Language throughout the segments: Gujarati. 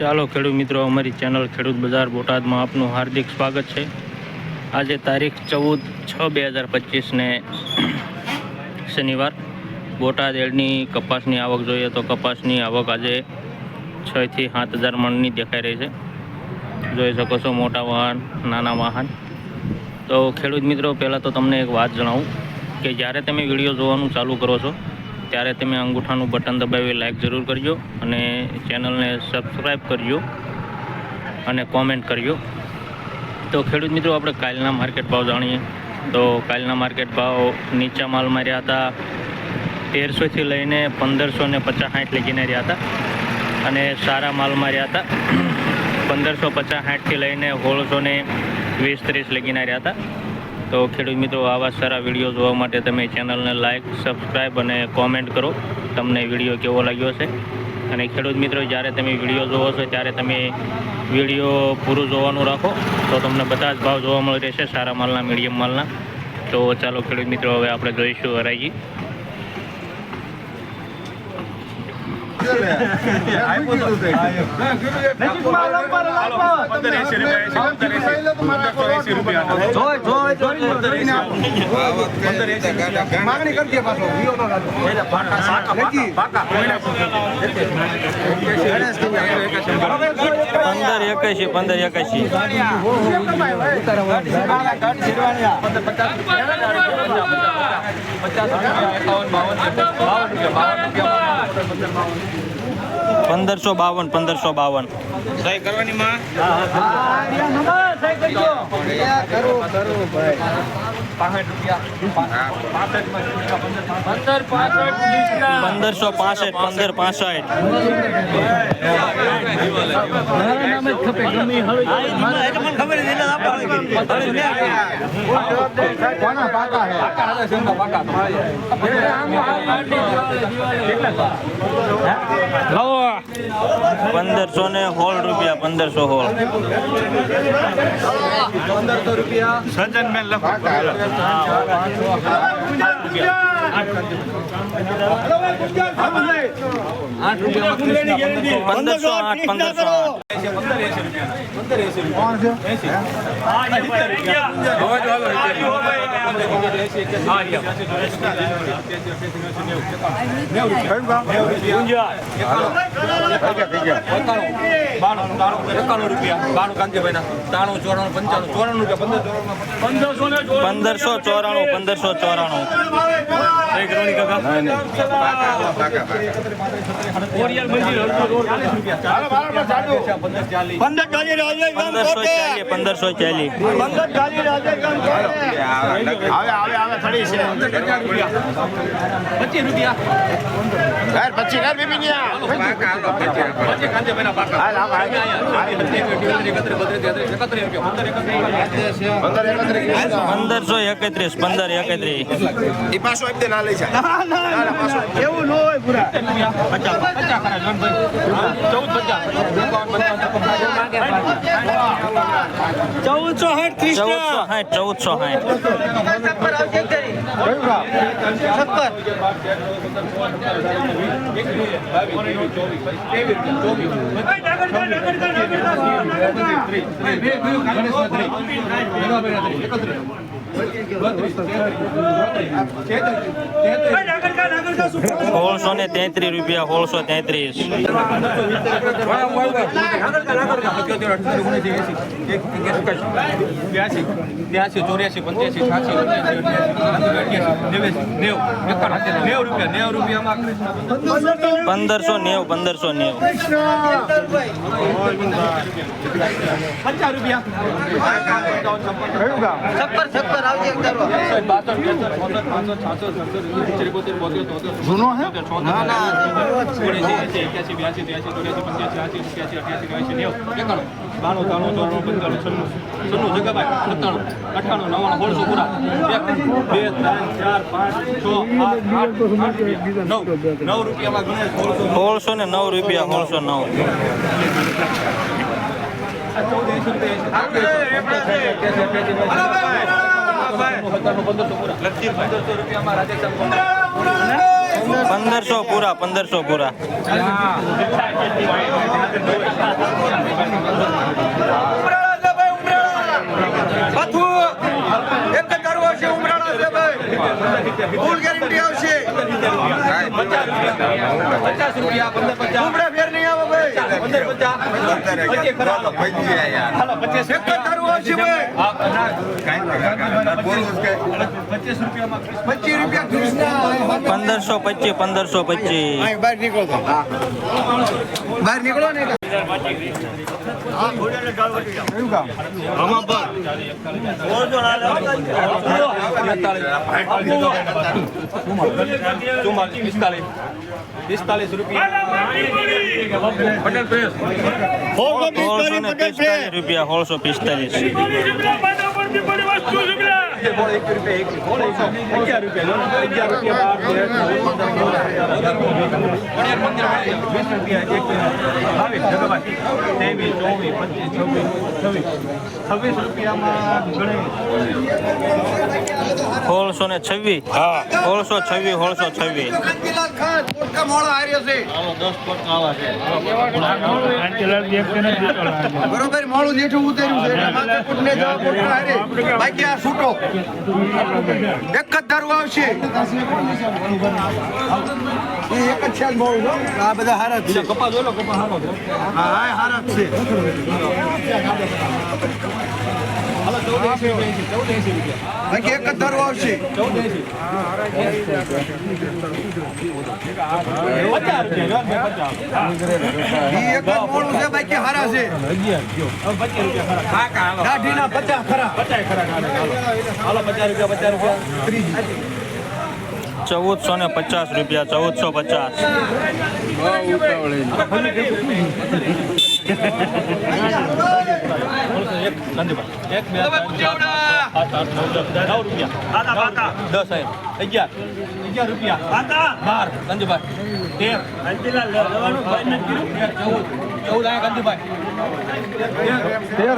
ચાલો ખેડૂત મિત્રો, અમારી ચેનલ ખેડૂત બજાર બોટાદમાં આપનું હાર્દિક સ્વાગત છે। આજે તારીખ 14/6/2025 ને શનિવાર। બોટાદ એડની કપાસની આવક જોઈએ તો કપાસની આવક આજે 6 થી 7 હજાર મણની દેખાઈ રહી છે। જોઈ શકો છો મોટા વાહન, નાના વાહન। તો ખેડૂત મિત્રો, પહેલાં તો તમને એક વાત જણાવું કે જ્યારે તમે વિડીયો જોવાનું ચાલુ કરો છો ત્યારે તમે અંગૂઠાનું બટન દબાવી લાઇક જરૂર કરજો અને ચેનલને સબસ્ક્રાઈબ કરજો અને કોમેન્ટ કરજો। તો ખેડૂત મિત્રો, આપણે કાલના માર્કેટ ભાવ જાણીએ તો કાલના માર્કેટ ભાવ નીચા માલમાં રહ્યા હતા 1300 થી લઈને 1550-60 લગીને રહ્યા હતા અને સારા માલમાં રહ્યા હતા 1550-60 થી લઈને 1620-30 લગીને રહ્યા હતા। તો ખેડૂત મિત્રો, આવા સારા વિડીયો જોવા માટે તમે ચેનલને લાઇક, સબસ્ક્રાઈબ અને કોમેન્ટ કરો તમને વિડીયો કેવો લાગ્યો છે। અને ખેડૂત મિત્રો, જ્યારે તમે વિડીયો જોવો છો ત્યારે તમે વિડીયો પૂરું જોવાનું રાખો તો તમને બધા જ ભાવ જોવા મળી રહેશે, સારા માલના, મીડિયમ માલના। તો ચાલો ખેડૂત મિત્રો, હવે આપણે જોઈશું હરાજી। પંદરસો બાવન સહી કરવાની માં 1516 રૂપિયા 1500 રૂપિયા સજન મેં લખો 1633 રૂપિયા 1500 જૂનો હે ના ના 1500 પૂરા 1500 પૂરા ફૂલ ગેરંટી આવશે. 50 રૂપિયા 15 ઉમરા ફેર નહીં આવે ભાઈ. 15 હાલો 25 એક જ ધારું આવશે ભાઈ. 25 રૂપિયામાં 25 રૂપિયા કૃષ્ણ. 1525 1525 બહાર નીકળો તો. બહાર નીકળો ને. રૂપિયા 1626 1626 કાંતિલાલ ખાન પોટકા મોળા હાર્યો છે. બરોબર મોળું જેઠું ઉતર્યું છે. એટલે માથે કૂટને જવા પોટકા હારે. બાકી આ છૂટો એક જ ધારું આવશે. એ એક જ છે જ મોળું હો. આ બધા હારા જ છે. કપા જોઈ લો કપા હાલો છે હા હા હારા જ છે. હાલો 1480 રૂપિયા બાકી એક જ ધારું આવશે. 1480 ઈ એક જ મોળું છે. બાકી હારા છે. 25 રૂપિયા દાઢીના 50 ખરા. 50 ખરા હાલો 50 રૂપિયા 1450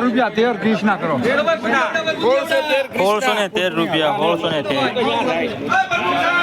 રૂપિયા 13 કૃષ્ણા કરો 1613 રૂપિયા 1613